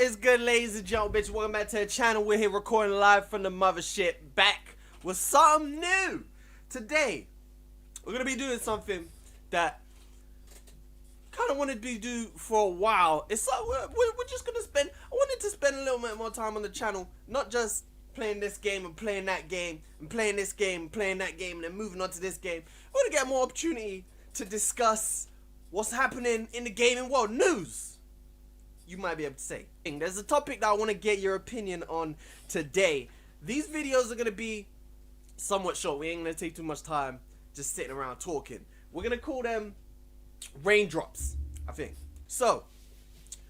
What is good, ladies and gentlemen? Welcome back to the channel. We're here recording live from the mothership, back with something new. Today, we're going to be doing something that kind of wanted to do for a while. It's like we're just going to I wanted to spend a little bit more time on the channel, not just playing this game and playing that game, and playing this game and playing that game, and then moving on to this game. I want to get more opportunity to discuss what's happening in the gaming world. News, you might be able to say. There's a topic that I want to get your opinion on today. These videos are going to be somewhat short. We ain't going to take too much time just sitting around talking. We're going to call them Raindrops, I think. So,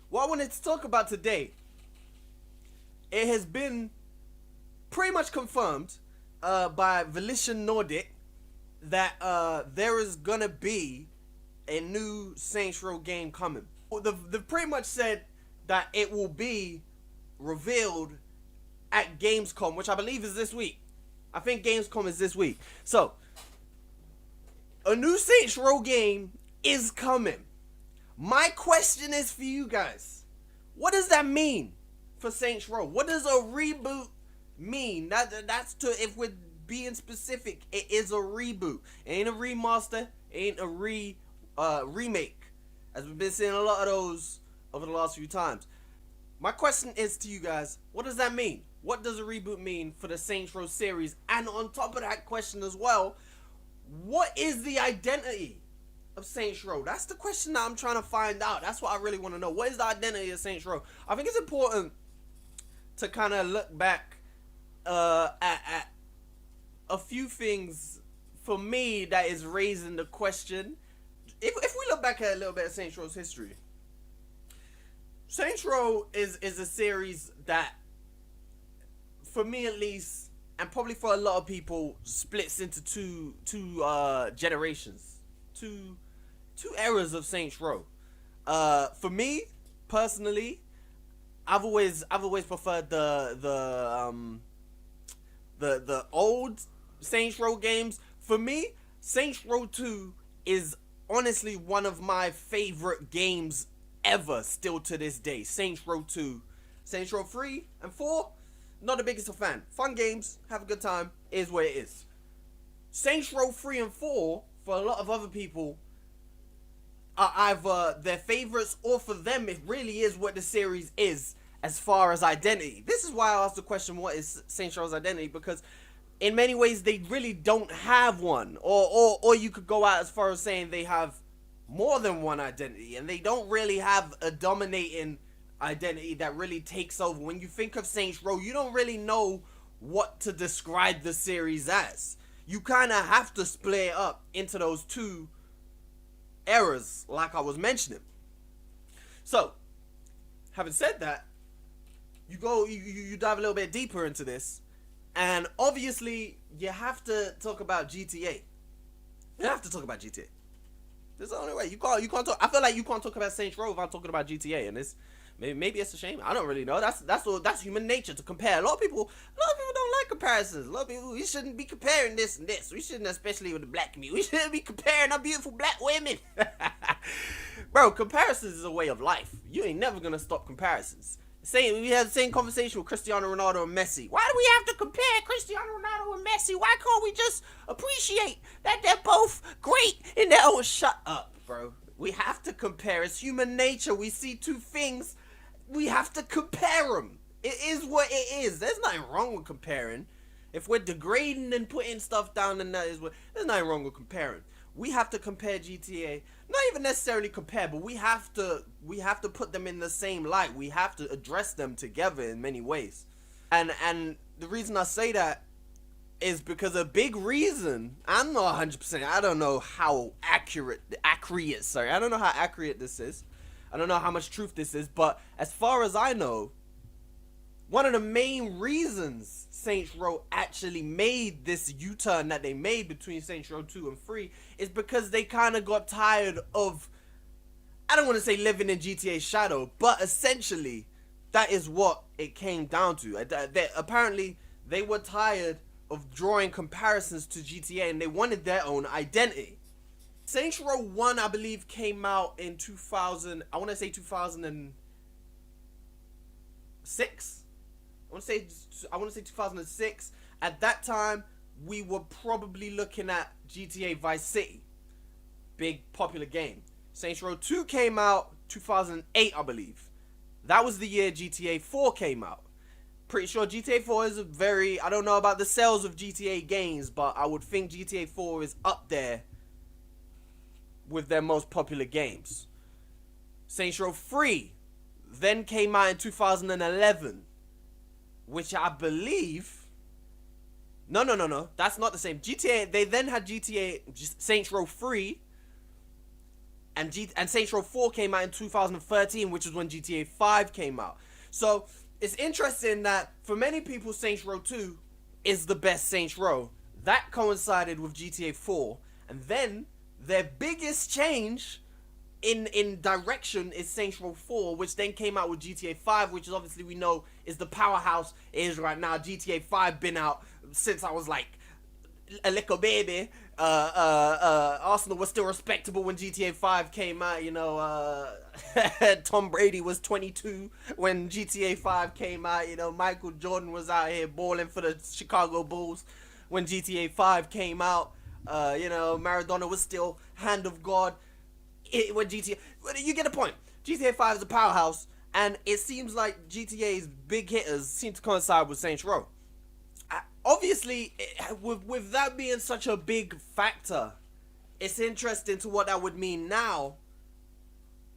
what I wanted to talk about today, it has been pretty much confirmed by Volition Nordic that there is going to be a new Saints Row game coming. They've pretty much said that it will be revealed at Gamescom, which I believe is this week. I think Gamescom is this week. So, a new Saints Row game is coming. My question is for you guys. What does that mean for Saints Row? What does a reboot mean? That's to, if we're being specific, it is a reboot. It ain't a remaster. It ain't a remake. As we've been seeing a lot of those over the last few times. My question is to you guys, what does that mean? What does a reboot mean for the Saints Row series? And on top of that question as well, what is the identity of Saints Row? That's the question that I'm trying to find out. That's what I really want to know. What is the identity of Saints Row? I think it's important to kind of look back at a few things for me that is raising the question. If we look back at a little bit of Saints Row's history, Saints Row is a series that, for me at least, and probably for a lot of people, splits into two generations, two eras of Saints Row. For me personally, I've always preferred the old Saints Row games. For me, Saints Row 2 is honestly one of my favorite games ever, still to this day. Saints Row 2. Saints Row 3 and 4, not the biggest of fan. Fun games, have a good time, is what it is. Saints Row 3 and 4, for a lot of other people, are either their favorites, or for them, it really is what the series is as far as identity. This is why I asked the question, what is Saints Row's identity? Because in many ways, they really don't have one. Or you could go out as far as saying they have more than one identity, and they don't really have a dominating identity that really takes over. When you think of Saints Row, you don't really know what to describe the series as. You kind of have to split it up into those two eras, like I was mentioning. So, having said that, you dive a little bit deeper into this, and obviously you have to talk about GTA. You have to talk about GTA. There's the only way. You can't talk. I feel like you can't talk about Saints Row without talking about GTA, and it's maybe it's a shame. I don't really know. That's human nature to compare. A lot of people don't like comparisons. A lot of people, we shouldn't be comparing this and this. We shouldn't, especially with the black community. We shouldn't be comparing our beautiful black women. Bro, comparisons is a way of life. You ain't never gonna stop comparisons. We had the same conversation with Cristiano Ronaldo and Messi. Why do we have to compare Cristiano Ronaldo and Messi? Why can't we just appreciate that they're both great in their own? Shut up, bro. We have to compare. It's human nature. We see two things, we have to compare them. It is what it is. There's nothing wrong with comparing. If we're degrading and putting stuff down, then there's nothing wrong with comparing. We have to compare GTA. Not even necessarily compare, but we have to put them in the same light. We have to address them together in many ways. And the reason I say that is because a big reason, I'm not 100%, I don't know how accurate this is. I don't know how much truth this is, but as far as I know, one of the main reasons Saints Row actually made this U-turn that they made between Saints Row 2 and 3 is because they kind of got tired of, I don't want to say living in GTA's shadow, but essentially that is what it came down to. Apparently they were tired of drawing comparisons to GTA and they wanted their own identity. Saints Row 1, I believe, came out in 2000, I want to say 2000 and 2006. I want to say 2006. At that time, we were probably looking at GTA Vice City, big popular game. Saints Row 2 came out 2008, I believe. That was the year GTA 4 came out. Pretty sure GTA 4 is I don't know about the sales of GTA games, but I would think GTA 4 is up there with their most popular games. Saints Row 3 then came out in 2011, which I believe... No. That's not the same. GTA, they then had GTA Saints Row 3, and Saints Row 4 came out in 2013, which is when GTA 5 came out. So, it's interesting that for many people, Saints Row 2 is the best Saints Row. That coincided with GTA 4, and then their biggest change in direction is Saints Row 4, which then came out with GTA 5, which is obviously we know is the powerhouse it is right now. GTA 5 been out since I was like a little baby. Arsenal was still respectable when GTA 5 came out, you know. Tom Brady was 22 when GTA 5 came out, you know. Michael Jordan was out here balling for the Chicago Bulls when GTA 5 came out. You know, Maradona was still hand of God when GTA... You get the point. GTA 5 is a powerhouse, and it seems like GTA's big hitters seem to coincide with Saints Row. Obviously, with that being such a big factor, it's interesting to what that would mean now.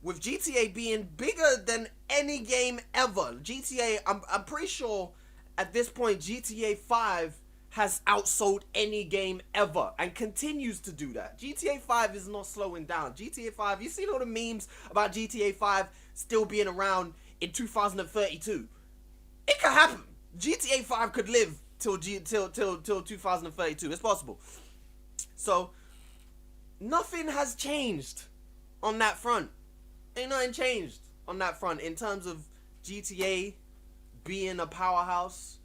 With GTA being bigger than any game ever. GTA, I'm pretty sure at this point, GTA 5 has outsold any game ever and continues to do that. GTA 5 is not slowing down. GTA 5, you seen all the memes about GTA 5 still being around in 2032. It could happen. GTA 5 could live till 2032. It's possible. So nothing has changed on that front. Ain't nothing changed on that front in terms of GTA being a powerhouse,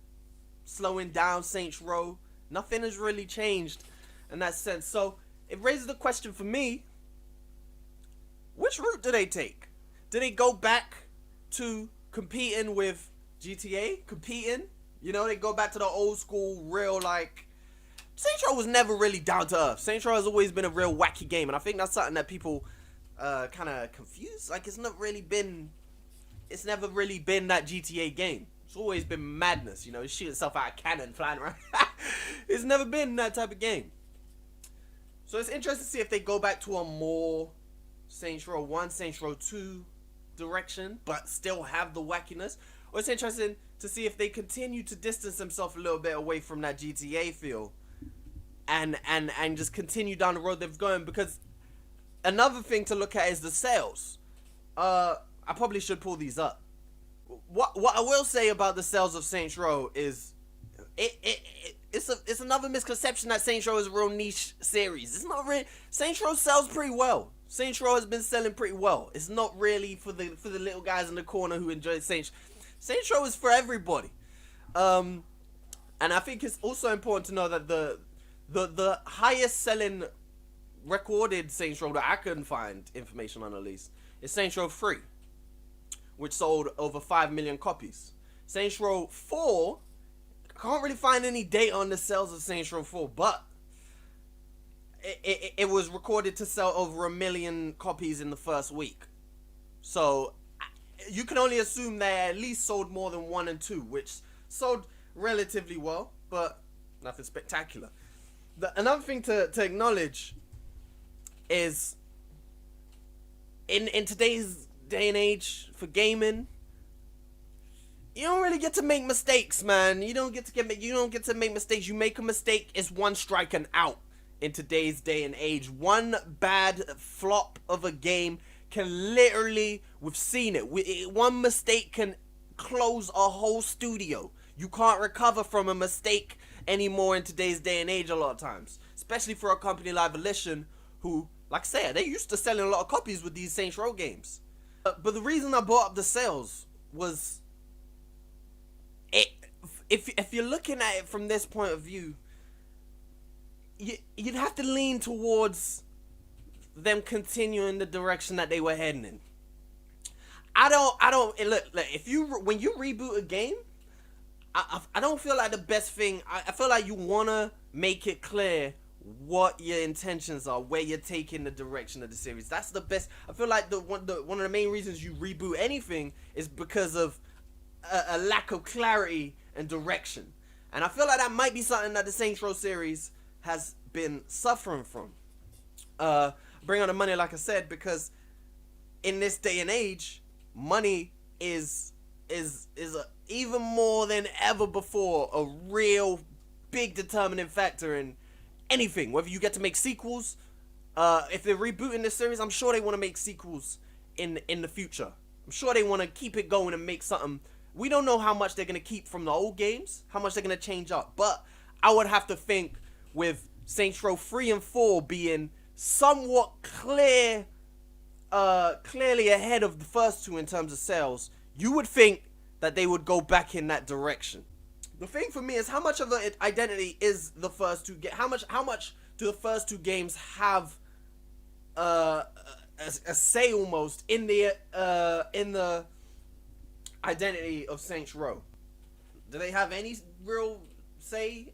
slowing down Saints Row. Nothing has really changed in that sense. So it raises the question for me, which route do they take? Do they go back to competing with GTA? You know, they go back to the old school, real, like... Saints Row was never really down to earth. Saints Row has always been a real wacky game, and I think that's something that people kind of confuse. Like, it's never really been that GTA game. It's always been madness, you know, shoot itself out of cannon flying around. It's never been that type of game. So it's interesting to see if they go back to a more Saints Row 1, Saints Row 2 direction, but still have the wackiness. Or it's interesting to see if they continue to distance themselves a little bit away from that GTA feel and just continue down the road they've gone. Because another thing to look at is the sales. I probably should pull these up. What I will say about the sales of Saints Row is it's another misconception that Saints Row is a real niche series. It's not really. Saints Row sells pretty well. Saints Row has been selling pretty well. It's not really for the little guys in the corner who enjoy Saints. Saints Row is for everybody. And I think it's also important to know that the highest selling recorded Saints Row that I couldn't find information on, at least, is Saints Row 3, which sold over 5 million copies. Saints Row 4, I can't really find any data on the sales of Saints Row 4, but it was recorded to sell over 1 million copies in the first week. So you can only assume they at least sold more than 1 and 2, which sold relatively well, but nothing spectacular. Another thing to acknowledge is in today's day and age for gaming, you don't really get to make mistakes, man. You don't get to make mistakes. You make a mistake, it's one strike and out in today's day and age. One bad flop of a game can literally, we've seen it, one mistake can close a whole studio. You can't recover from a mistake anymore in today's day and age a lot of times, especially for a company like Volition, who, like I said, they used to selling a lot of copies with these Saints Row games. But the reason I brought up the sales was, if you're looking at it from this point of view, you'd have to lean towards them continuing the direction that they were heading in. I don't look, if you when you reboot a game, I don't feel like the best thing. I feel like you wanna make it clear what your intentions are, where you're taking the direction of the series. That's the best. I feel like one of the main reasons you reboot anything is because of a lack of clarity and direction. And I feel like that might be something that the Saints Row series has been suffering from. Bring on the money, like I said, because in this day and age, money is even more than ever before a real big determining factor in anything. Whether you get to make sequels, if they're rebooting this series, I'm sure they want to make sequels in the future. I'm sure they want to keep it going and make something. We don't know how much they're going to keep from the old games, how much they're going to change up, but I would have to think with Saints Row 3 and 4 being somewhat clearly ahead of the first two in terms of sales, you would think that they would go back in that direction. The thing for me is how much of an identity is the first two how much do the first two games have a say almost in the identity of Saints Row? Do they have any real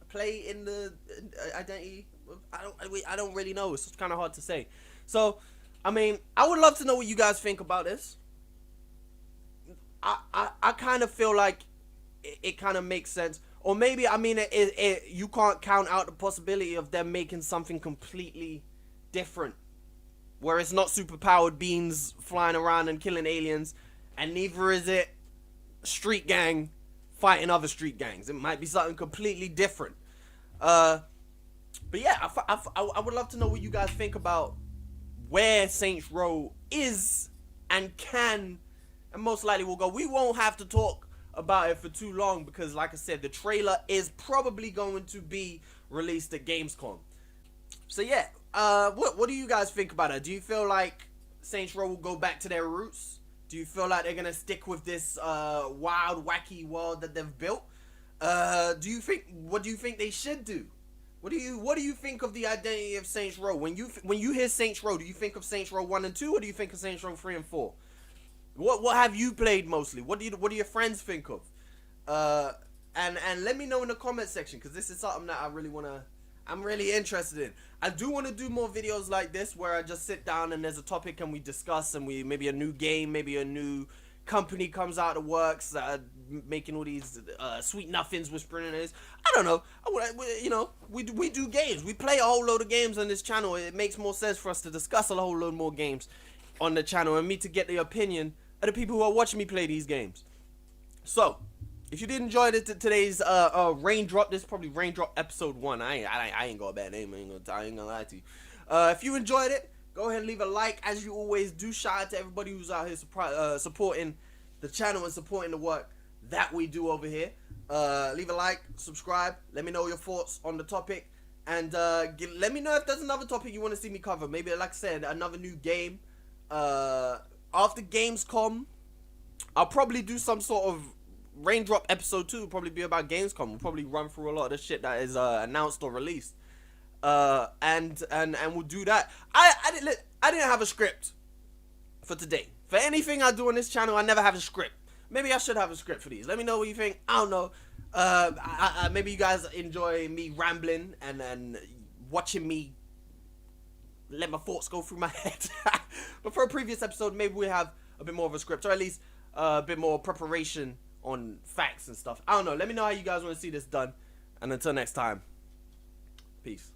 play in the identity? I don't really know. It's kind of hard to say. So, I mean, I would love to know what you guys think about this. I kind of feel like it kind of makes sense. Or maybe, I mean, you can't count out the possibility of them making something completely different, where it's not superpowered beings flying around and killing aliens, and neither is it street gang fighting other street gangs. It might be something completely different. But yeah, I would love to know what you guys think about where Saints Row is and can, and most likely will go. We won't have to talk about it for too long because, like I said, the trailer is probably going to be released at Gamescom. So yeah, what do you guys think about it? Do you feel like Saints Row will go back to their roots? Do you feel like they're gonna stick with this wild, wacky world that they've built? What do you think they should do? What do you think of the identity of Saints Row? When you hear Saints Row, do you think of Saints Row 1 and 2, or do you think of Saints Row 3 and 4? What have you played mostly? What do your friends think of? And let me know in the comment section, because this is something that I'm really interested in. I do want to do more videos like this where I just sit down and there's a topic and we discuss, and maybe a new game, maybe a new company comes out of the works that are making all these sweet nothings whispering in this. I don't know. We do games. We play a whole load of games on this channel. It makes more sense for us to discuss a whole load more games on the channel and me to get the opinion of the people who are watching me play these games. So, if you did enjoy today's Raindrop, this is probably Raindrop episode 1. I ain't got a bad name. I ain't gonna lie to you. If you enjoyed it, go ahead and leave a like, as you always do. Shout out to everybody who's out here supporting the channel and supporting the work that we do over here. Leave a like, subscribe. Let me know your thoughts on the topic, and let me know if there's another topic you want to see me cover. Maybe, like I said, another new game. After Gamescom, I'll probably do some sort of Raindrop episode 2. Will probably be about Gamescom. We'll probably run through a lot of the shit that is announced or released. And we'll do that. I didn't have a script for today. For anything I do on this channel, I never have a script. Maybe I should have a script for these. Let me know what you think. I don't know. Maybe you guys enjoy me rambling and watching me let my thoughts go through my head. But for a previous episode, maybe we have a bit more of a script, or at least a bit more preparation on facts and stuff. I don't know. Let me know how you guys want to see this done. And until next time, peace.